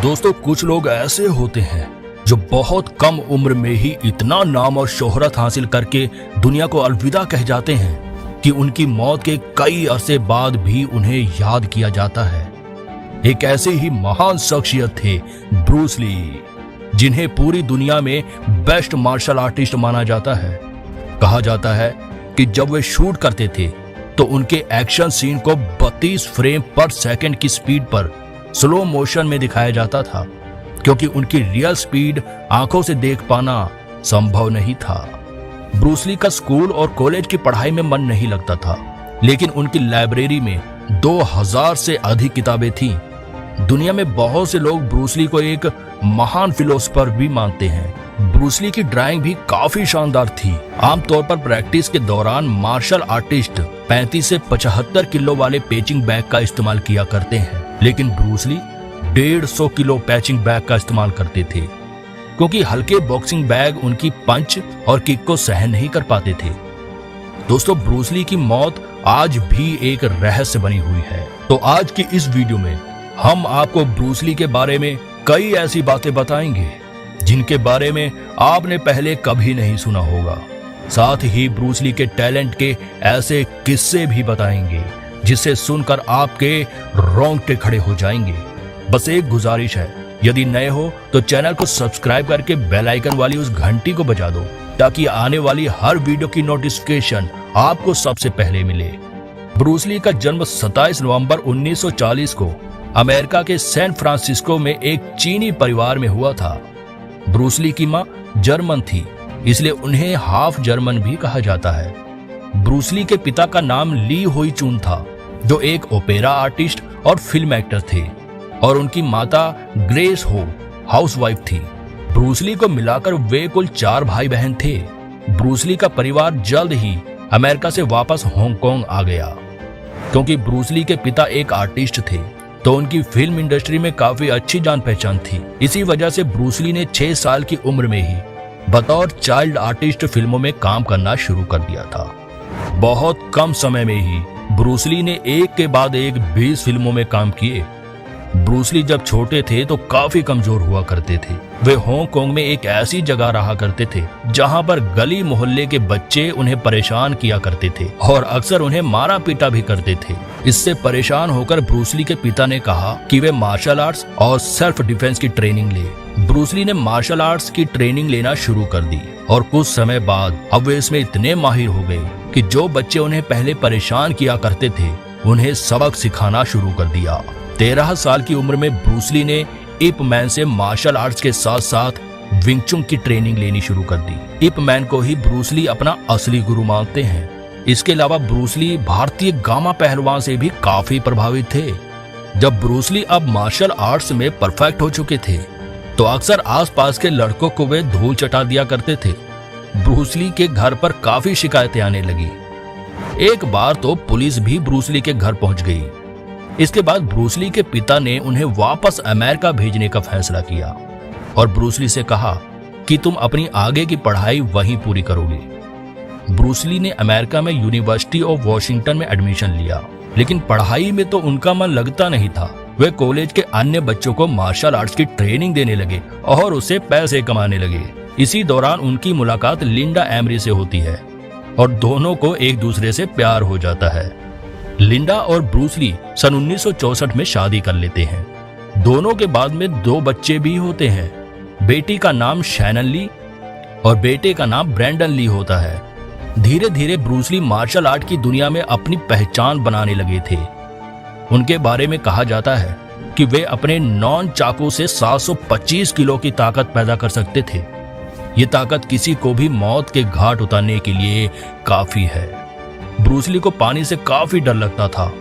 दोस्तों, कुछ लोग ऐसे होते हैं जो बहुत कम उम्र में ही इतना नाम और शोहरत हासिल करके दुनिया को अलविदा कह जाते हैं कि उनकी मौत के कई अरसे बाद भी उन्हें याद किया जाता है। एक ऐसे ही महान शख्सियत थे ब्रूस ली, जिन्हें पूरी दुनिया में बेस्ट मार्शल आर्टिस्ट माना जाता है। कहा जाता है कि जब वे शूट करते थे तो उनके एक्शन सीन को 32 फ्रेम पर सेकंड की स्पीड पर स्लो मोशन में दिखाया जाता था, क्योंकि उनकी रियल स्पीड आंखों से देख पाना संभव नहीं था। ब्रूस ली का स्कूल और कॉलेज की पढ़ाई में मन नहीं लगता था, लेकिन उनकी लाइब्रेरी में 2000 से अधिक किताबें थीं। दुनिया में बहुत से लोग ब्रूस ली को एक महान फिलोसोफर भी मानते हैं। ब्रूस ली की ड्राइंग भी काफी शानदार थी। आमतौर पर प्रैक्टिस के दौरान मार्शल आर्टिस्ट 35 से 75 किलो वाले पेचिंग बैग का इस्तेमाल किया करते हैं, लेकिन ब्रूस ली 150 किलो पैचिंग बैग का इस्तेमाल करते थे, क्योंकि हल्के बॉक्सिंग बैग उनकी पंच और किक को सहन नहीं कर पाते थे। दोस्तों, ब्रूस ली की मौत आज भी एक रहस्य बनी हुई है। तो आज की इस वीडियो में हम आपको ब्रूस ली के बारे में कई ऐसी बातें बताएंगे जिनके बारे में आपने पहले कभी नहीं सुना होगा। साथ ही ब्रूस ली के टैलेंट के ऐसे किस्से भी बताएंगे जिसे सुनकर आपके रोंगटे खड़े हो जाएंगे। बस एक गुजारिश है, यदि नए हो तो चैनल को सब्सक्राइब करके बेल आइकन वाली उस घंटी को बजा दो, ताकि आने वाली हर वीडियो की नोटिफिकेशन आपको सबसे पहले मिले। ब्रूस ली का जन्म 27 नवंबर 1940 को अमेरिका के सैन फ्रांसिस्को में एक चीनी परिवार में हुआ था। ब्रूस ली की मां जर्मन थी, इसलिए उन्हें हाफ जर्मन भी कहा जाता है। ब्रूस ली के पिता का नाम ली हुई चुन था, जो एक ओपेरा आर्टिस्ट और फिल्म एक्टर थे, और उनकी माता ग्रेस हो हाउसवाइफ थी। ब्रूस ली को मिलाकर वे कुल 4 भाई बहन थे। ब्रूस ली का परिवार जल्द ही अमेरिका से वापस हांगकांग आ गया। क्योंकि ब्रूस ली के पिता एक आर्टिस्ट थे, तो उनकी फिल्म इंडस्ट्री में काफी अच्छी जान पहचान थी। इसी वजह से ब्रूस ली ने 6 साल की उम्र में ही बतौर चाइल्ड आर्टिस्ट फिल्मों में काम करना शुरू कर दिया था। बहुत कम समय में ही ब्रूस ली ने एक के बाद एक 20 फिल्मों में काम किए। ब्रूस ली जब छोटे थे तो काफी कमजोर हुआ करते थे। वे हांगकांग में एक ऐसी जगह रहा करते थे जहां पर गली मोहल्ले के बच्चे उन्हें परेशान किया करते थे और अक्सर उन्हें मारा पीटा भी करते थे। इससे परेशान होकर ब्रूस ली के पिता ने कहा कि वे मार्शल आर्ट्स और सेल्फ डिफेंस की ट्रेनिंग ले। ब्रूस ली ने मार्शल आर्ट्स की ट्रेनिंग लेना शुरू कर दी, और कुछ समय बाद अब वे इसमें इतने माहिर हो गए कि जो बच्चे उन्हें पहले परेशान किया करते थे उन्हें सबक सिखाना शुरू कर दिया। 13 साल की उम्र में ब्रूस ली ने इप मैन से मार्शल आर्ट्स के साथ साथ विंग चुन की ट्रेनिंग लेनी शुरू कर दी। इप मैन को ही ब्रूस ली अपना असली गुरु मानते हैं। इसके अलावा ब्रूस ली भारतीय गामा पहलवान से भी काफी प्रभावित थे। जब ब्रूस ली अब मार्शल आर्ट्स में परफेक्ट हो चुके थे, तो अक्सर आसपास के लड़कों को वे धूल चटा दिया करते थे। ब्रूस ली के घर पर काफी शिकायतें आने लगी। एक बार तो पुलिस भी ब्रूस ली के घर पहुंच गई। इसके बाद ब्रूस ली के पिता ने उन्हें वापस अमेरिका भेजने का फैसला किया और ब्रूस ली से कहा कि तुम अपनी आगे की पढ़ाई वहीं पूरी करोगे। ब्रूस ली ने अमेरिका में यूनिवर्सिटी ऑफ वॉशिंगटन में एडमिशन लिया, लेकिन पढ़ाई में तो उनका मन लगता नहीं था। वे कॉलेज के अन्य बच्चों को मार्शल आर्ट्स की ट्रेनिंग देने लगे और उससे पैसे कमाने लगे। इसी दौरान उनकी मुलाकात लिंडा एमरी से होती है और दोनों को एक दूसरे से प्यार हो जाता है। लिंडा और ब्रूस ली सन 1964 में शादी कर लेते हैं। दोनों के बाद में 2 बच्चे भी होते हैं। बेटी का नाम शैनन ली और बेटे का नाम ब्रैंडन ली होता है। धीरे धीरे ब्रूस ली मार्शल आर्ट की दुनिया में अपनी पहचान बनाने लगे थे। उनके बारे में कहा जाता है कि वे अपने नॉन चाकू से 725 किलो की ताकत पैदा कर सकते थे। ये ताकत किसी को भी मौत के घाट उतारने के लिए काफी है। ब्रूस ली को पानी से काफी डर लगता था,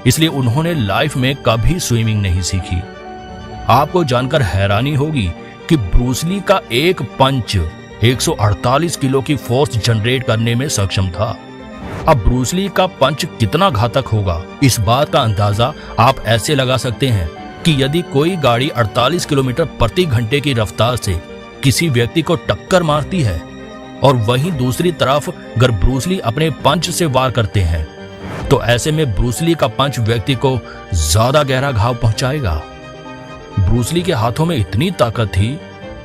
इसलिए उन्होंने लाइफ में कभी स्विमिंग नहीं सीखी। आपको जानकर हैरानी होगी कि ब्रूस ली का एक पंच 148 किलो की फोर्स जनरेट करने में सक्षम था। अब ब्रूस ली का पंच कितना घातक होगा, इस बात का अंदाजा आप ऐसे लगा सकते हैं कि यदि कोई गाड़ी 48 किलोमीटर प्रति घंटे की रफ्तार से किसी व्यक्ति को टक्कर मारती है और वहीं दूसरी तरफ अगर ब्रूस ली अपने पंच से वार करते हैं, तो ऐसे में ब्रूस ली का पंच व्यक्ति को ज्यादा गहरा घाव पहुंचाएगा। ब्रूस ली के हाथों में इतनी ताकत थी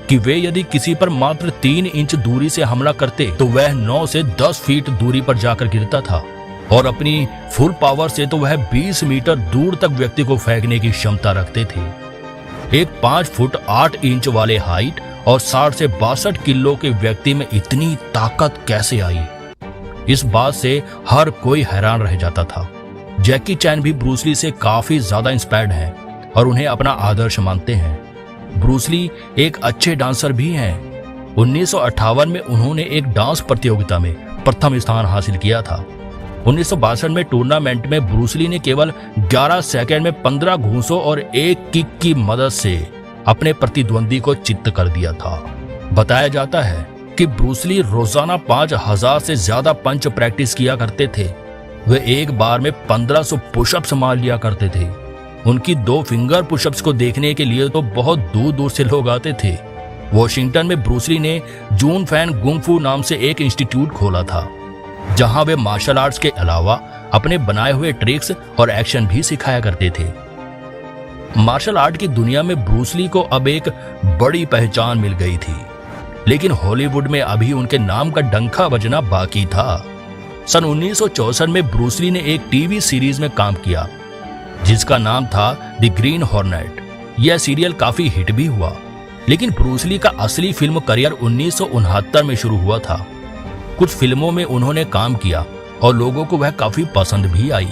कि वे यदि किसी पर मात्र 3 इंच दूरी से हमला करते तो वह 9 से 10 फीट दूरी पर जाकर गिरता था, और अपनी फुल पावर से तो वह 20 मीटर दूर तक व्यक्ति को फेंकने की क्षमता रखते थे। एक 5 फुट 8 इंच वाले हाइट और 60 से 62 किलो के व्यक्ति में इतनी ताकत कैसे आई, इस बात से हर कोई हैरान रह जाता था। जैकी चैन भी ब्रूस ली से काफी ज्यादा इंस्पायर्ड हैं और उन्हें अपना आदर्श मानते हैं। ब्रूस ली एक अच्छे डांसर भी हैं। 1958 में उन्होंने एक डांस प्रतियोगिता में प्रथम स्थान हासिल किया था। 1962 में टूर्नामेंट में ब्रूस ली ने केवल 11 सेकंड में 15 घूंसों और एक किक की मदद से अपने प्रतिद्वंदी को चित्त कर दिया था। बताया जाता है कि ब्रूस ली रोजाना 5000 से ज्यादा पंच प्रैक्टिस किया करते थे। वे एक बार में 1500 पुशअप्स मार लिया करते थे। उनकी 2 फिंगर पुशअप्स को देखने के लिए तो बहुत दूर दूर से लोग आते थे। वॉशिंगटन में ब्रूस ली ने जून फैन गुंग-फू नाम से एक इंस्टीट्यूट खोला था, जहां वे मार्शल आर्ट्स के अलावा अपने बनाए हुए ट्रिक्स और एक्शन भी सिखाया करते थे। मार्शल आर्ट की दुनिया में ब्रूस ली को अब एक बड़ी पहचान मिल गई थी, लेकिन हॉलीवुड में अभी उनके नाम का डंका बजना बाकी था। सन 1964 में ब्रूस ली ने एक टीवी सीरीज में काम किया जिसका नाम था द ग्रीन हॉर्नेट। यह सीरियल काफी हिट भी हुआ, लेकिन ब्रूस ली का असली फिल्म करियर 1969 में शुरू हुआ था। कुछ फिल्मों में उन्होंने काम किया और लोगों को वह काफी पसंद भी आई,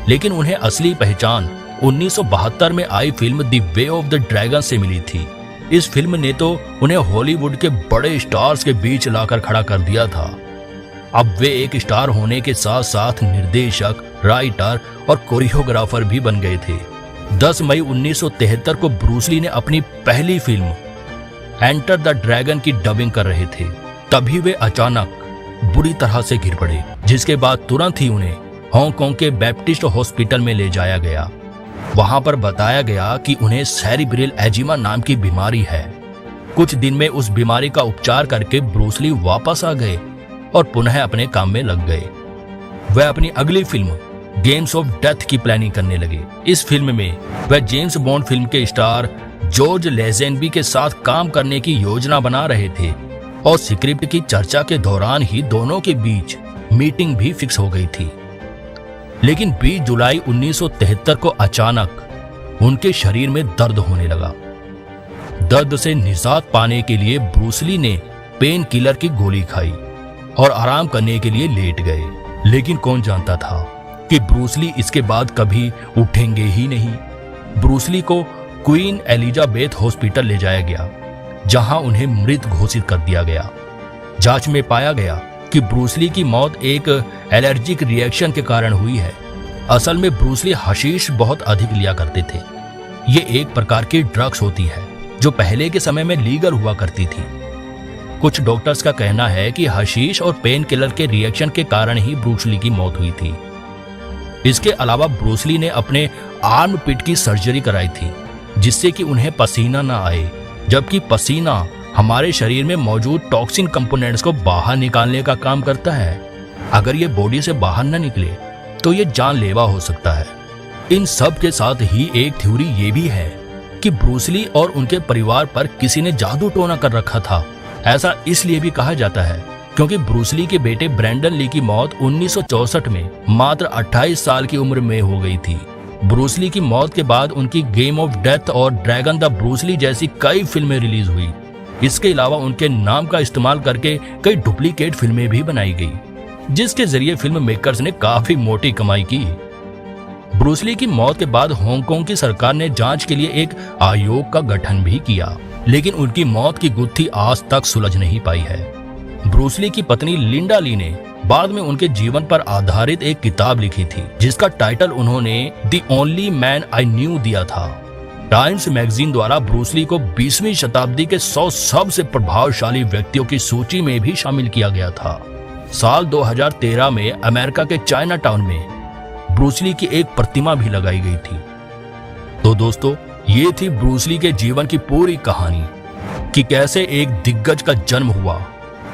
लेकिन उन्हें असली पहचान 1972 में आई film the way of the dragon से मिली थी। इस फिल्म ने तो उन्हें हॉलीवुड के बड़े स्टार्स के बीच लाकर खड़ा कर दिया था। अब वे एक स्टार होने के साथ साथ निर्देशक, राइटर और कोरियोग्राफर भी बन गए थे। 10 मई 1973 को ब्रूस ली ने अपनी पहली फिल्म एंटर द ड्रैगन की डबिंग कर रहे थे। तभी वे अचानक बुरी तरह से गिर पड़े, जिसके बाद तुरंत ही उन्हें हांगकांग के बैप्टिस्ट हॉस्पिटल में ले जाया गया। वहां पर बताया गया कि उन्हें सेरिब्रल एजिमा नाम की बीमारी है। कुछ दिन में उस बीमारी का उपचार करके ब्रूस ली वापस आ गए और पुनः अपने काम में लग गए। वह अपनी अगली फिल्म गेम्स ऑफ डेथ की प्लानिंग करने लगे। इस फिल्म में वह जेम्स बॉन्ड फिल्म के स्टार जॉर्ज लेज़ेनबी के साथ काम करने की योजना बना रहे थे, और स्क्रिप्ट की चर्चा के दौरान ही दोनों के बीच मीटिंग भी फिक्स हो गई थी। लेकिन 20 जुलाई 1973 को अचानक उनके शरीर में दर्द होने लगा। दर्द से निजात पाने के लिए ब्रूस ली ने पेन किलर की गोली खाई और आराम करने के लिए लेट गए। लेकिन कौन जानता था कि ब्रूस ली इसके बाद कभी उठेंगे ही नहीं। ब्रूस ली को क्वीन एलिजाबेथ हॉस्पिटल ले जाया गया, जहां उन्हें मृत घोषित कर दिया गया। जांच में पाया गया कि ब्रूस ली की मौत एक एलर्जिक रिएक्शन के कारण हुई है। असल में ब्रूस ली हशीश बहुत अधिक लिया करते थे। ये एक प्रकार की ड्रग्स होती है जो पहले के समय में लीगल हुआ करती थी। कुछ डॉक्टर्स का कहना है कि हशीश और पेन किलर के रिएक्शन के कारण ही ब्रूस ली की मौत हुई थी। इसके अलावा ब्रूस ली ने अपने आर्म पिट की सर्जरी कराई थी, जिससे कि उन्हें पसीना न आए, जबकि पसीना हमारे शरीर में मौजूद टॉक्सिन कंपोनेंट्स को बाहर निकालने का काम करता है। अगर ये बॉडी से बाहर न निकले तो ये जानलेवा हो सकता है। इन सब के साथ ही एक थ्योरी ये भी है कि ब्रूस ली और उनके परिवार पर किसी ने जादू टोना कर रखा था। ऐसा इसलिए भी कहा जाता है क्योंकि ब्रूस ली के बेटे ब्रेंडन ली की मौत 1964 में मात्र 28 साल की उम्र में हो गई थी। ब्रूस ली की मौत के बाद उनकी गेम ऑफ डेथ और ड्रैगन द ब्रूस ली जैसी कई फिल्में रिलीज हुई। इसके अलावा उनके नाम का इस्तेमाल करके कई डुप्लीकेट फिल्में भी बनाई गई, जिसके जरिए फिल्म मेकर्स ने काफी मोटी कमाई की। ब्रूस ली की मौत के बाद हांगकांग की सरकार ने जांच के लिए एक आयोग का गठन भी किया, लेकिन उनकी मौत की गुत्थी आज तक सुलझ नहीं पाई है। ब्रूस ली की पत्नी लिंडा ली ने बाद में उनके जीवन पर आधारित एक किताब लिखी थी, जिसका टाइटल उन्होंने the only man I knew दिया था। टाइम्स मैगजीन द्वारा ब्रूस ली को 20वीं शताब्दी के 100 सबसे प्रभावशाली व्यक्तियों की सूची में भी शामिल किया गया था। साल 2013 में अमेरिका के चाइना टाउन में ब्रूस ली की एक प्रतिमा भी लगाई गई थी। तो दोस्तों, ये थी ब्रूस ली के जीवन की पूरी कहानी कि कैसे एक दिग्गज का जन्म हुआ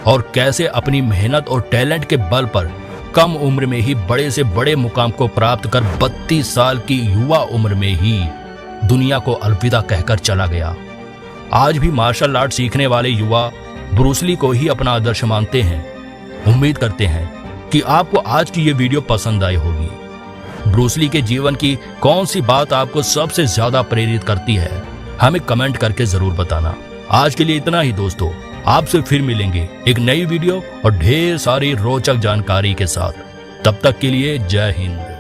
और कैसे अपनी मेहनत और टैलेंट के बल पर कम उम्र में ही बड़े से बड़े मुकाम को प्राप्त कर 32 साल की युवा उम्र में ही दुनिया को अलविदा कहकर चला गया। आज भी मार्शल आर्ट सीखने वाले युवा ब्रूस ली को ही अपना आदर्श मानते हैं। उम्मीद करते हैं कि आपको आज की ये वीडियो पसंद आई होगी। ब्रूस ली के जीवन की कौन सी बात आपको सबसे ज्यादा प्रेरित करती है, हमें कमेंट करके जरूर बताना। आज के लिए इतना ही दोस्तों, आपसे फिर मिलेंगे एक नई वीडियो और ढेर सारी रोचक जानकारी के साथ। तब तक के लिए जय हिंद।